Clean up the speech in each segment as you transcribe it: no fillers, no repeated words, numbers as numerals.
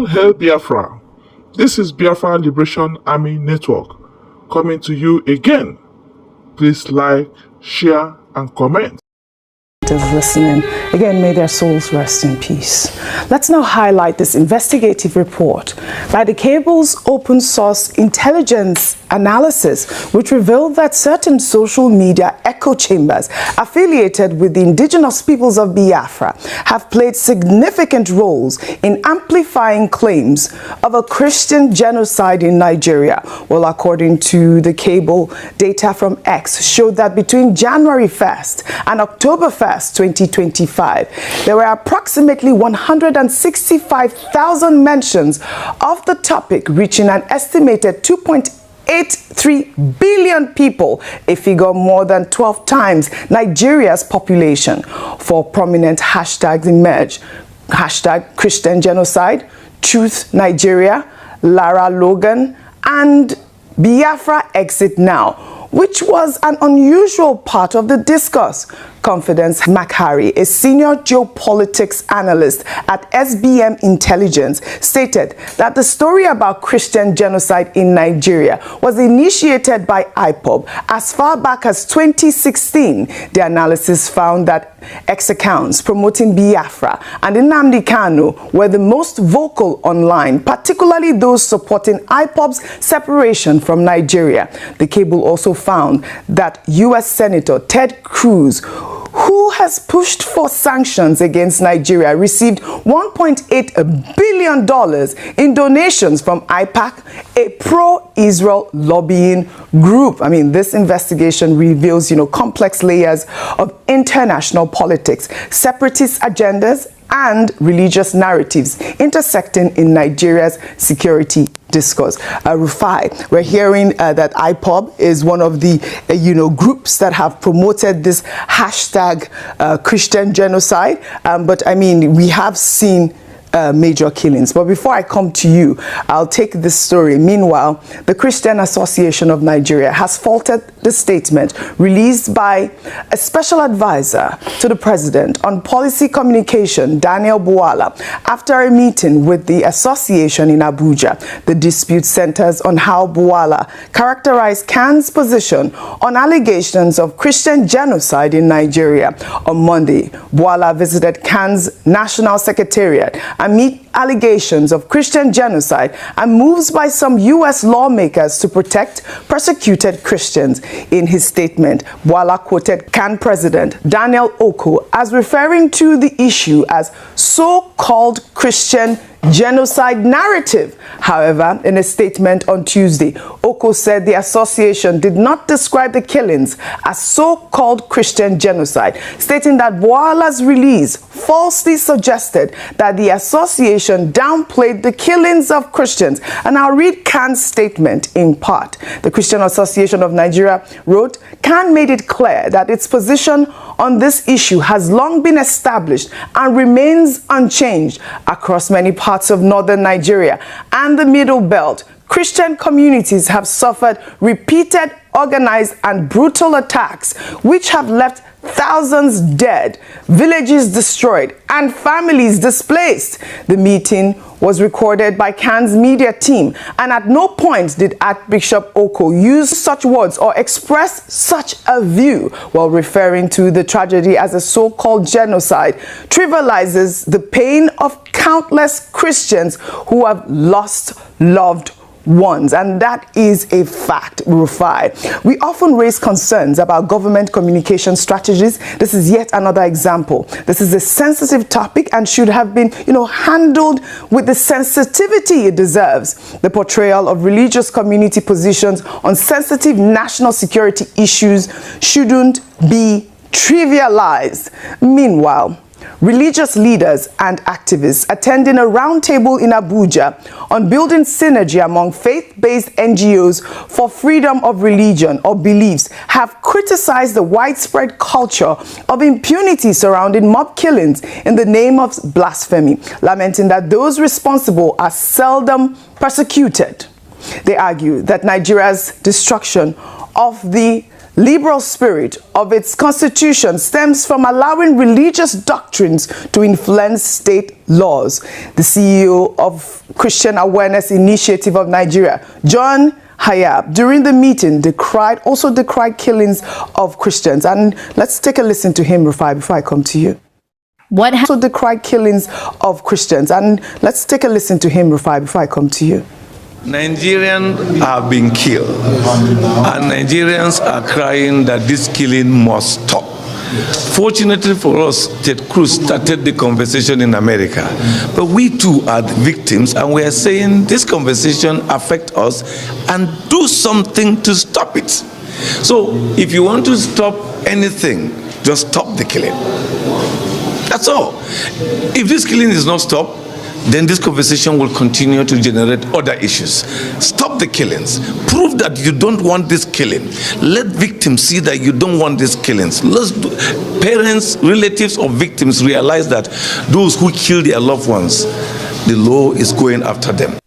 All hail Biafra. This is Biafra Liberation Army Network coming to you again. Please like, share, and comment. Listening. Again, may their souls rest in peace. Let's now highlight this investigative report by the cable's open source intelligence analysis, which revealed that certain social media echo chambers affiliated with the indigenous peoples of Biafra have played significant roles in amplifying claims of a Christian genocide in Nigeria. Well, according to the cable, data from X showed that between January 1st and October 1st, 2025, there were approximately 165,000 mentions of the topic, reaching an estimated 2.83 billion people, a figure more than 12 times Nigeria's population. For prominent hashtags emerge: hashtag Christian Genocide, Truth Nigeria, Lara Logan, and Biafra Exit Now, which was an unusual part of the discourse. Confidence Makhari, a senior geopolitics analyst at SBM Intelligence, stated that the story about Christian genocide in Nigeria was initiated by IPOB as far back as 2016. The analysis found that X accounts promoting Biafra and Nnamdi Kanu were the most vocal online, particularly those supporting IPOB's separation from Nigeria. The cable also found that U.S. Senator Ted Cruz, who has pushed for sanctions against Nigeria, received $1.8 billion in donations from IPAC, a pro-Israel lobbying group. I mean, this investigation reveals, complex layers of international politics, separatist agendas, and religious narratives intersecting in Nigeria's security discourse. Rufai, we're hearing that IPOB is one of the groups that have promoted this hashtag Christian genocide, but I mean, we have seen major killings. But before I come to you, I'll take this story. Meanwhile, the Christian Association of Nigeria has faulted the statement released by a special advisor to the president on policy communication, Daniel Bwala, after a meeting with the association in Abuja. The dispute centers on how Bwala characterized Kan's position on allegations of Christian genocide in Nigeria. On Monday, Bwala visited Kan's national secretariat amid allegations of Christian genocide and moves by some U.S. lawmakers to protect persecuted Christians. In his statement, Bwala quoted Kan President Daniel Oko as referring to the issue as so-called Christian genocide narrative. However, in a statement on Tuesday, Oko said the association did not describe the killings as so-called Christian genocide, stating that Bwala's release falsely suggested that the association downplayed the killings of Christians. And I'll read Kan's statement in part. The Christian Association of Nigeria wrote, Kan made it clear that its position on this issue has long been established and remains unchanged across many parts of northern Nigeria and the Middle Belt. Christian communities have suffered repeated, organized, and brutal attacks, which have left thousands dead, villages destroyed, and families displaced. The meeting was recorded by Kan's media team, and at no point did Archbishop Oko use such words or express such a view, while referring to the tragedy as a so-called genocide, trivializes the pain of countless Christians who have lost loved ones, and that is a fact, Rufai. We often raise concerns about government communication strategies. This is yet another example. This is a sensitive topic and should have been, handled with the sensitivity it deserves. The portrayal of religious community positions on sensitive national security issues shouldn't be trivialized. Meanwhile, religious leaders and activists attending a roundtable in Abuja on building synergy among faith-based NGOs for freedom of religion or beliefs have criticized the widespread culture of impunity surrounding mob killings in the name of blasphemy, lamenting that those responsible are seldom persecuted. They argue that Nigeria's destruction of the liberal spirit of its constitution stems from allowing religious doctrines to influence state laws. The CEO of Christian Awareness Initiative of Nigeria, John Hayab, during the meeting also decried killings of Christians. And let's take a listen to him, Rufai, before I come to you. Also decried killings of Christians. And let's take a listen to him, Rufai, before I come to you. Nigerians are being killed, and Nigerians are crying that this killing must stop. Fortunately for us, Ted Cruz started the conversation in America, but we too are the victims, and we are saying this conversation affects us and do something to stop it. So if you want to stop anything, just stop the killing. That's all. If this killing is not stopped, then this conversation will continue to generate other issues. Stop the killings. Prove that you don't want this killing. Let victims see that you don't want these killings. Parents, relatives of victims realize that those who kill their loved ones, the law is going after them.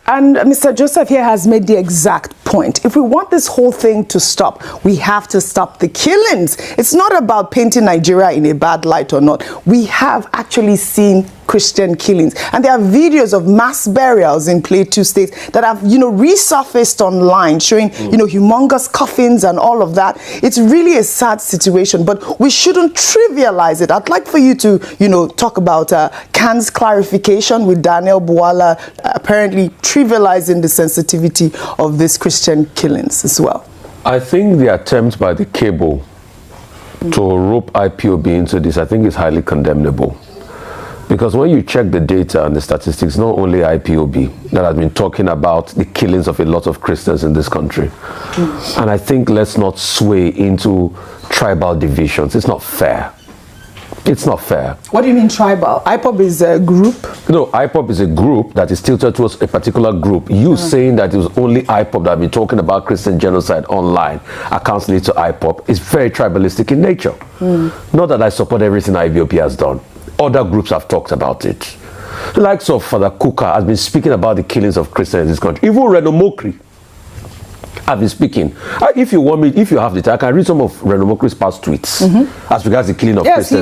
And Mr. Joseph here has made the exact point. If we want this whole thing to stop, we have to stop the killings. It's not about painting Nigeria in a bad light or not. We have actually seen Christian killings, and there are videos of mass burials in Plateau State that have, resurfaced online, showing, humongous coffins and all of that. It's really a sad situation, but we shouldn't trivialize it. I'd like for you to, talk about Kan's clarification with Daniel Bwala, apparently trivializing the sensitivity of these Christian killings as well. I think the attempt by the cable to rope IPOB into this, I think is highly condemnable. Because when you check the data and the statistics, not only IPOB that has been talking about the killings of a lot of Christians in this country. And I think let's not sway into tribal divisions. It's not fair. It's not fair. What do you mean tribal? IPOB is a group? No, IPOB is a group that is tilted towards a particular group. You saying that it was only IPOB that have been talking about Christian genocide online accounts lead to IPOB is very tribalistic in nature. Not that I support everything IPOB has done. Other groups have talked about it. The likes of Father Kuka has been speaking about the killings of Christians in this country. Even Reno Mokri have been speaking. If you want me, if you have the time, I can read some of Reno Mokri's past tweets as regards the killing of Christians.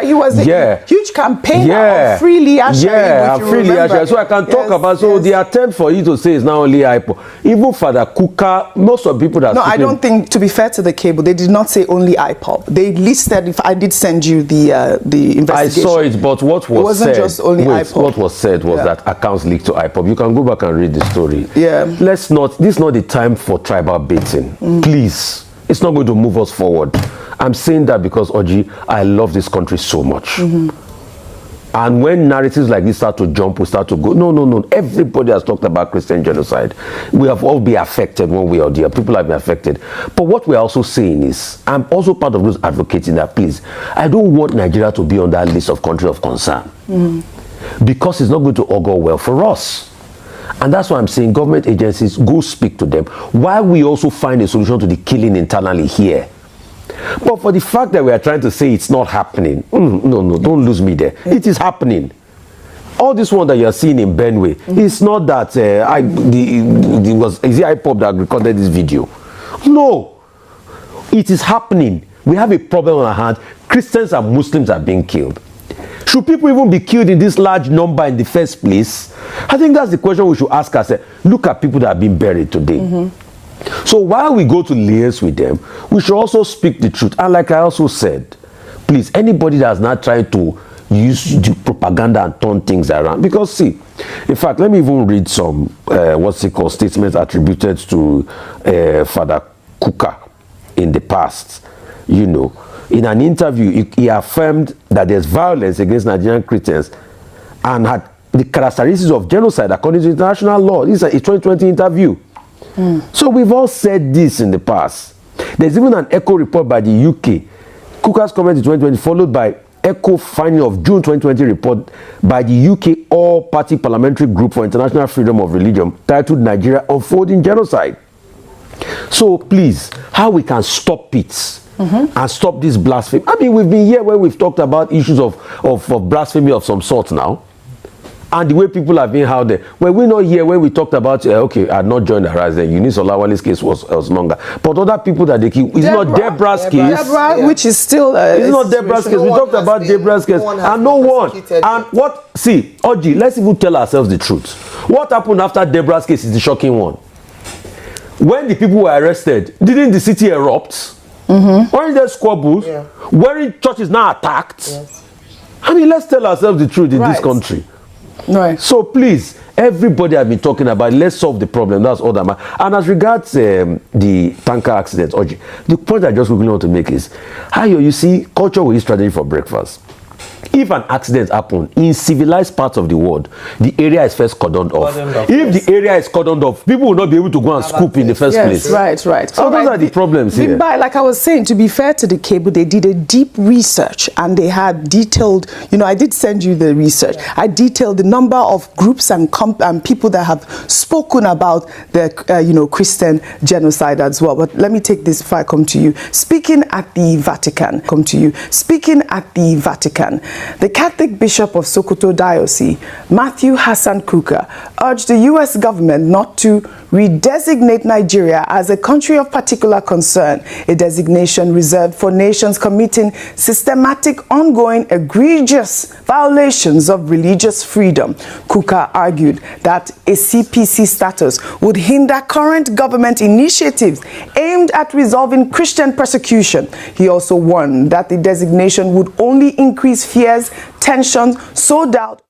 He was a huge campaigner of free Liasha. So I can talk about, the attempt for you to say is not only IPO. Even Father Kuka, most of the people that... No, I don't think, to be fair to the cable, they did not say only IPOB. They listed, if I did send you the investigation. I saw it, but what was said... It wasn't just only IPOB. What was said was that accounts leaked to IPOB. You can go back and read the story. This is not the time for tribal baiting. Please, it's not going to move us forward. I'm saying that because, Oji, I love this country so much. And when narratives like this start to jump, we start to go, no. Everybody has talked about Christian genocide. We have all been affected one way or the other. People have been affected. But what we're also saying is, I'm also part of those advocating that, please, I don't want Nigeria to be on that list of countries of concern. Because it's not going to augur well for us. And that's why I'm saying government agencies, go speak to them, while we also find a solution to the killing internally here. But for the fact that we are trying to say it's not happening, no, don't lose me there. It is happening. All this one that you are seeing in Benue, it's not that is it IPOB that recorded this video? No, it is happening. We have a problem on our hands. Christians and Muslims are being killed. Should people even be killed in this large number in the first place? I think that's the question we should ask ourselves. Look at people that have been buried today. So while we go to liaise with them, we should also speak the truth. And like I also said, please, anybody that's not trying to use the propaganda and turn things around. Because see, in fact, let me even read some, statements attributed to Father Kuka in the past. In an interview, he affirmed that there's violence against Nigerian Christians and had the characteristics of genocide according to international law. This is a 2020 interview. So we've all said this in the past. There's even an ECHO report by the UK. Kuka's comment in 2020 followed by ECHO finding of June 2020 report by the UK All-Party Parliamentary Group for International Freedom of Religion titled Nigeria Unfolding Genocide. So please, how we can stop it and stop this blasphemy? I mean, we've been here where we've talked about issues of blasphemy of some sort now. and the way people have been out there. Were we not here when we talked about, okay, I had not joined the rise then, Eunice Olawale's case was longer. But other people that they keep, it's not Deborah's case. Deborah, which is still... it's not Deborah's case. We talked about Deborah's case, and no one. And what, see, Oji, let's even tell ourselves the truth. What happened after Deborah's case is the shocking one. When the people were arrested, didn't the city erupt? Weren't there squabbles? Yeah. Weren't churches now attacked? Yes. I mean, let's tell ourselves the truth in this country. Right. So please, everybody have been talking about, let's solve the problem. That's all that matters. And as regards the tanker accident, the point I just really want to make is, you see, culture will use strategy for breakfast. If an accident happens in civilized parts of the world, the area is first cordoned off. If the area is cordoned off, people will not be able to go and scoop in the first place. Right. So those are the problems here. Like I was saying, to be fair to the cable, they did a deep research and they had detailed, I did send you the research. I detailed the number of groups and people that have spoken about the, Christian genocide as well. But let me take this before I come to you. Speaking at the Vatican, the Catholic Bishop of Sokoto Diocese, Matthew Hassan Kuka, urged the U.S. government not to redesignate Nigeria as a country of particular concern, a designation reserved for nations committing systematic, ongoing, egregious violations of religious freedom. Kuka argued that a CPC status would hinder current government initiatives aimed at resolving Christian persecution. He also warned that the designation would only increase fears, tensions, sow doubt,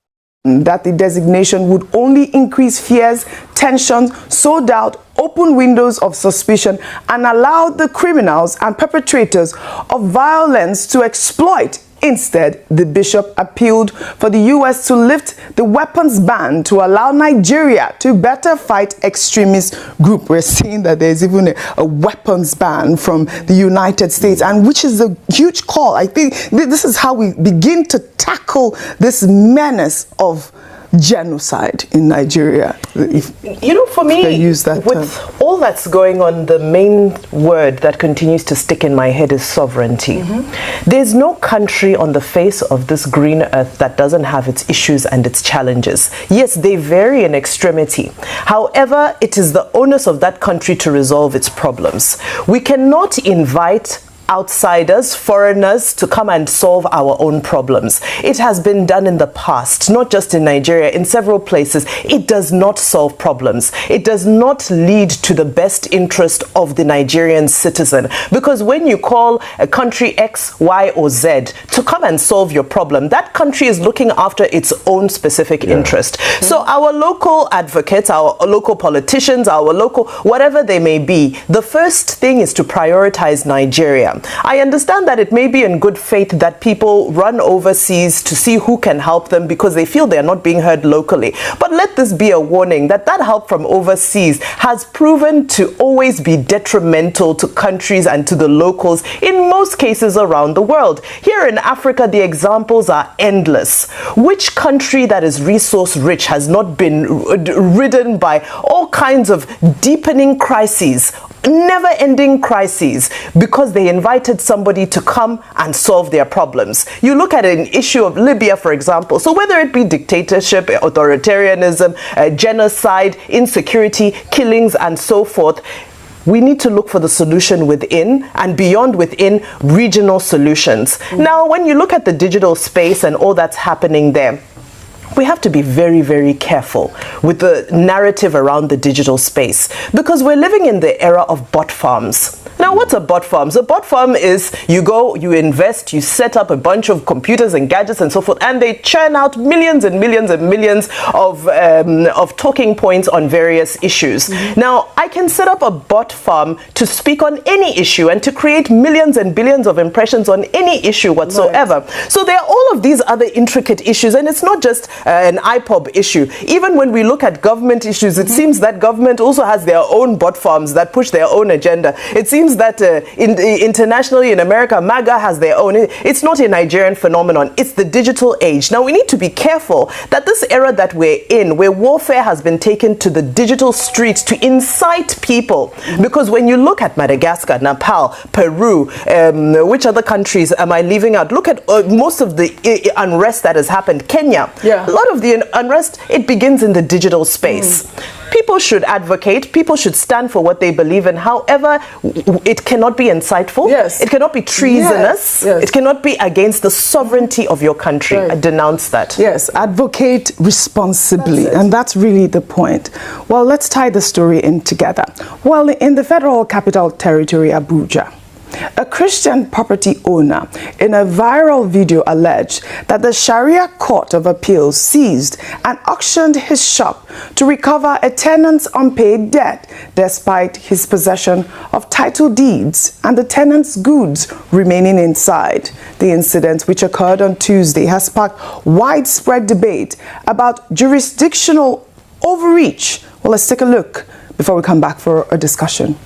open windows of suspicion, and allow the criminals and perpetrators of violence to exploit. Instead, the bishop appealed for the U.S. to lift the weapons ban to allow Nigeria to better fight extremist groups. We're seeing that there's even a weapons ban from the United States, and which is a huge call. I think this is how we begin to tackle this menace of genocide in Nigeria. For me, with all that's going on, the main word that continues to stick in my head is sovereignty. There's no country on the face of this green earth that doesn't have its issues and its challenges. Yes, they vary in extremity. However, it is the onus of that country to resolve its problems. We cannot invite outsiders, foreigners, to come and solve our own problems. It has been done in the past, not just in Nigeria, in several places. It does not solve problems. It does not lead to the best interest of the Nigerian citizen. Because when you call a country X, Y, or Z to come and solve your problem, that country is looking after its own specific interest. So our local advocates, our local politicians, our local, whatever they may be, the first thing is to prioritize Nigeria. I understand that it may be in good faith that people run overseas to see who can help them because they feel they're not being heard locally. But let this be a warning that help from overseas has proven to always be detrimental to countries and to the locals in most cases around the world. Here in Africa, the examples are endless. Which country that is resource rich has not been ridden by all kinds of deepening crises, never-ending crises, because they invited somebody to come and solve their problems? You look at an issue of Libya, for example. So whether it be dictatorship, authoritarianism, genocide, insecurity, killings, and so forth, we need to look for the solution within, and beyond within, regional solutions. Now, when you look at the digital space and all that's happening there, we have to be very, very careful with the narrative around the digital space, because we're living in the era of bot farms. Now, what's a bot farm? So a bot farm is you go, you invest, you set up a bunch of computers and gadgets and so forth, and they churn out millions and millions and millions of talking points on various issues. Now, I can set up a bot farm to speak on any issue and to create millions and billions of impressions on any issue whatsoever. So there are all of these other intricate issues, and it's not just an IPOB issue. Even when we look at government issues, it seems that government also has their own bot farms that push their own agenda. It seems that that internationally in America, MAGA has their own. It's not a Nigerian phenomenon. It's the digital age. Now, we need to be careful that this era that we're in, where warfare has been taken to the digital streets to incite people, because when you look at Madagascar, Nepal, Peru, which other countries am I leaving out? Look at most of the unrest that has happened. Kenya, a lot of the unrest, it begins in the digital space. People should advocate, people should stand for what they believe in. However, it cannot be insightful. It cannot be treasonous. It cannot be against the sovereignty of your country. I denounce that. Yes, advocate responsibly. And that's really the point. Well, let's tie the story in together. Well, in the Federal Capital Territory, Abuja, a Christian property owner in a viral video alleged that the Sharia Court of Appeals seized and auctioned his shop to recover a tenant's unpaid debt despite his possession of title deeds and the tenant's goods remaining inside. The incident, which occurred on Tuesday, has sparked widespread debate about jurisdictional overreach. Well, let's take a look before we come back for a discussion.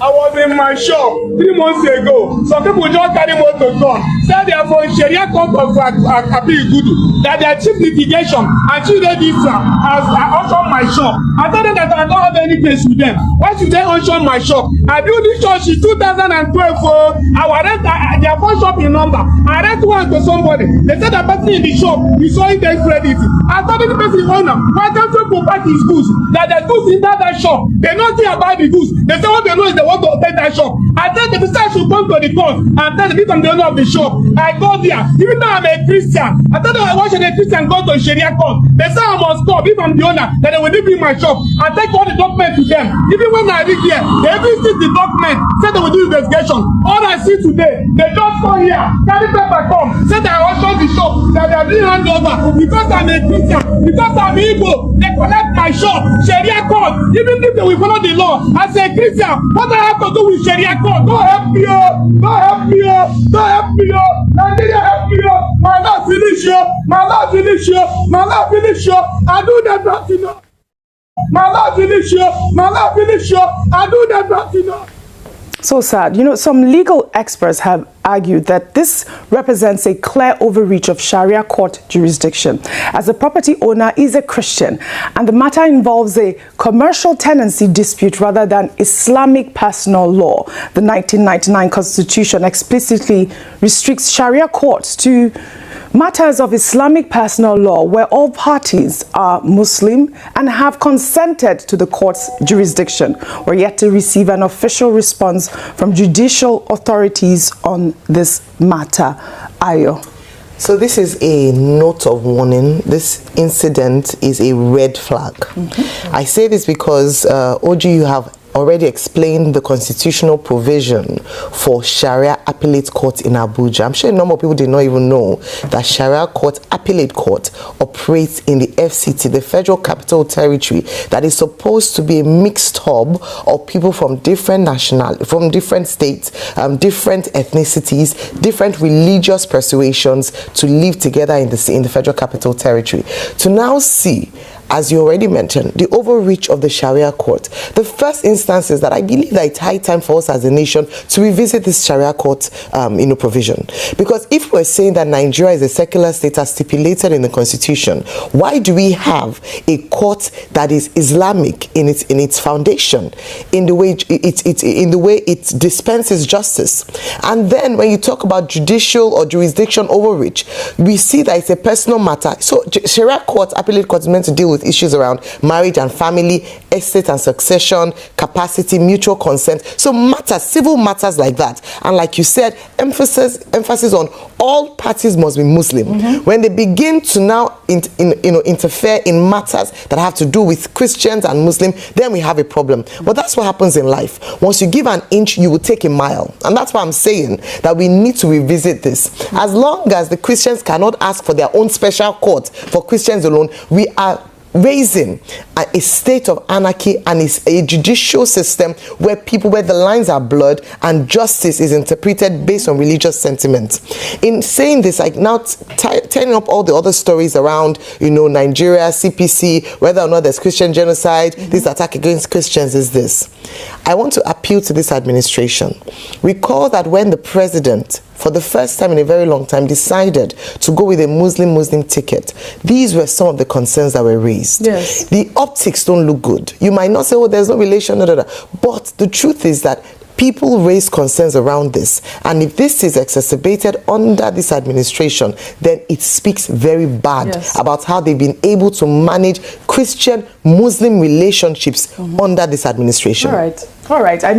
I was in my shop 3 months ago. Some people just carry motor gun. Said they are for Sharia Court of Appeal Gudu. That they are cheap litigation. And she did this as I auctioned my shop. I told them that I don't have any case with them. Why should they auction my shop? I built this church in 2012. I rent their phone shop in number. I rent one to somebody. They said the person in the shop, you saw it their credit. I told the person owner, why don't you go back his goods? That the goods in that shop. They don't care about the goods. They say what they know is the want to take that shop. I tell the person should come to the court and tell the people I'm the owner of the shop. I go there. Even though I'm a Christian, I tell them why should a Christian go to Sharia court? They say I must stop if I'm the owner, that they will leave me my shop and take all the documents to them. Even when I reach there, they even see the document, say they will do investigation. All I see today, they just come here, carry paper come, say that I auction the shop, that they are being handed over because I'm a Christian, because I'm Igbo, they collect my shop, Sharia court. Even if they will follow the law, as a Christian, what I have to do with Sharia court? Don't help me, don't help me, don't help me, Nigeria help me, my life finish you, my life finish you, my life finish you, I do that not enough. My life finish you, my life finish you, I do that not enough. So sad. You know, some legal experts have argued that this represents a clear overreach of Sharia court jurisdiction, as the property owner is a Christian and the matter involves a commercial tenancy dispute rather than Islamic personal law. The 1999 Constitution explicitly restricts Sharia courts to matters of Islamic personal law where all parties are Muslim and have consented to the court's jurisdiction. We're yet to receive an official response from judicial authorities on this matter. Ayo. So this is a note of warning. This incident is a red flag. I say this because, OG, you have already explained the constitutional provision for Sharia Appellate Court in Abuja. I'm sure a number of people did not even know that Sharia Court Appellate Court operates in the FCT, the Federal Capital Territory, that is supposed to be a mixed hub of people from different from different states, different ethnicities, different religious persuasions to live together in the Federal Capital Territory. To now see, as you already mentioned, the overreach of the Sharia court. The first instance is that I believe that it's high time for us as a nation to revisit this Sharia court provision. Because if we're saying that Nigeria is a secular state as stipulated in the Constitution, why do we have a court that is Islamic in its foundation, in the way it dispenses justice? And then when you talk about judicial or jurisdiction overreach, we see that it's a personal matter. So Sharia court, appellate court, is meant to deal with issues around marriage and family, estate and succession, capacity, mutual consent. So matters, civil matters like that. And like you said, emphasis on all parties must be Muslim. When they begin to now interfere in matters that have to do with Christians and Muslim, then we have a problem. But that's what happens in life. Once you give an inch, you will take a mile. And that's why I'm saying that we need to revisit this. As long as the Christians cannot ask for their own special court for Christians alone, we are raising a state of anarchy, and is a judicial system where the lines are blurred and justice is interpreted based on religious sentiment. In saying this, like now turning up all the other stories around, Nigeria, CPC, whether or not there's Christian genocide, this attack against Christians is this. I want to appeal to this administration. Recall that when the president, for the first time in a very long time, decided to go with a Muslim ticket, these were some of the concerns that were raised. Yes. The optics don't look good. You might not say, oh, there's no relation, but the truth is that people raise concerns around this, and if this is exacerbated under this administration, then it speaks very bad about how they've been able to manage Christian-Muslim relationships under this administration. All right. I mean,